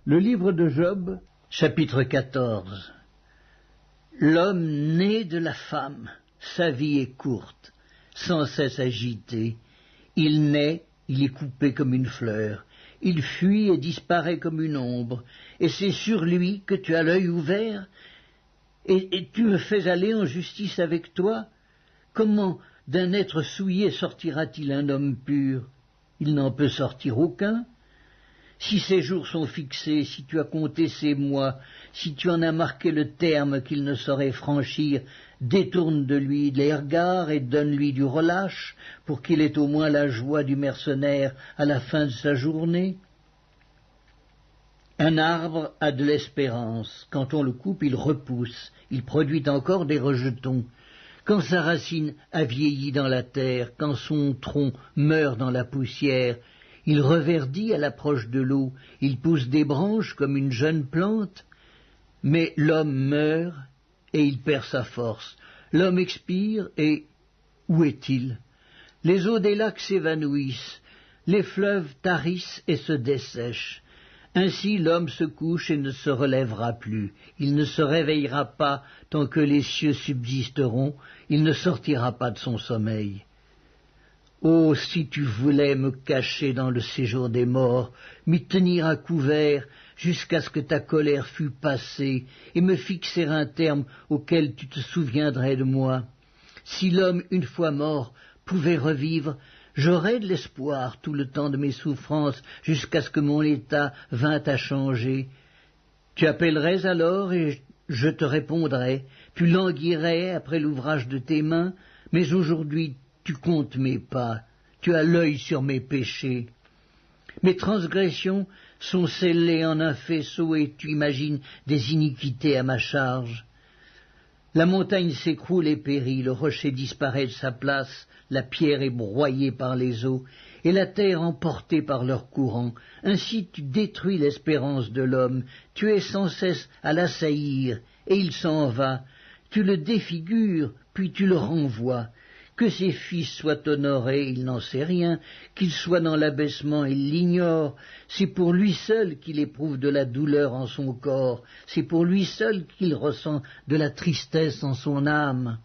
Le livre de Job, chapitre 14. L'homme né de la femme, sa vie est courte, sans cesse agitée. Il naît, il est coupé comme une fleur. Il fuit et disparaît comme une ombre. Et c'est sur lui que tu as l'œil ouvert, et tu me fais aller en justice avec toi. Comment d'un être souillé sortira-t-il un homme pur? Il n'en peut sortir aucun. Si ses jours sont fixés, si tu as compté ses mois, si tu en as marqué le terme qu'il ne saurait franchir, détourne de lui les regards et donne-lui du relâche, pour qu'il ait au moins la joie du mercenaire à la fin de sa journée. Un arbre a de l'espérance. Quand on le coupe, il repousse. Il produit encore des rejetons. Quand sa racine a vieilli dans la terre, quand son tronc meurt dans la poussière, il reverdit à l'approche de l'eau, il pousse des branches comme une jeune plante, mais l'homme meurt et il perd sa force. L'homme expire et où est-il? Les eaux des lacs s'évanouissent, les fleuves tarissent et se dessèchent. Ainsi l'homme se couche et ne se relèvera plus. Il ne se réveillera pas tant que les cieux subsisteront, il ne sortira pas de son sommeil. Oh, si tu voulais me cacher dans le séjour des morts, m'y tenir à couvert jusqu'à ce que ta colère fût passée, et me fixer un terme auquel tu te souviendrais de moi. Si l'homme, une fois mort, pouvait revivre, j'aurais de l'espoir tout le temps de mes souffrances, jusqu'à ce que mon état vînt à changer. Tu appellerais alors, et je te répondrais, tu languirais après l'ouvrage de tes mains, mais aujourd'hui tu comptes mes pas, tu as l'œil sur mes péchés. Mes transgressions sont scellées en un faisceau et tu imagines des iniquités à ma charge. La montagne s'écroule et périt, le rocher disparaît de sa place, la pierre est broyée par les eaux, et la terre emportée par leur courant. Ainsi tu détruis l'espérance de l'homme, tu es sans cesse à l'assaillir, et il s'en va. Tu le défigures, puis tu le renvoies. Que ses fils soient honorés, il n'en sait rien, qu'il soit dans l'abaissement, il l'ignore. C'est pour lui seul qu'il éprouve de la douleur en son corps, c'est pour lui seul qu'il ressent de la tristesse en son âme.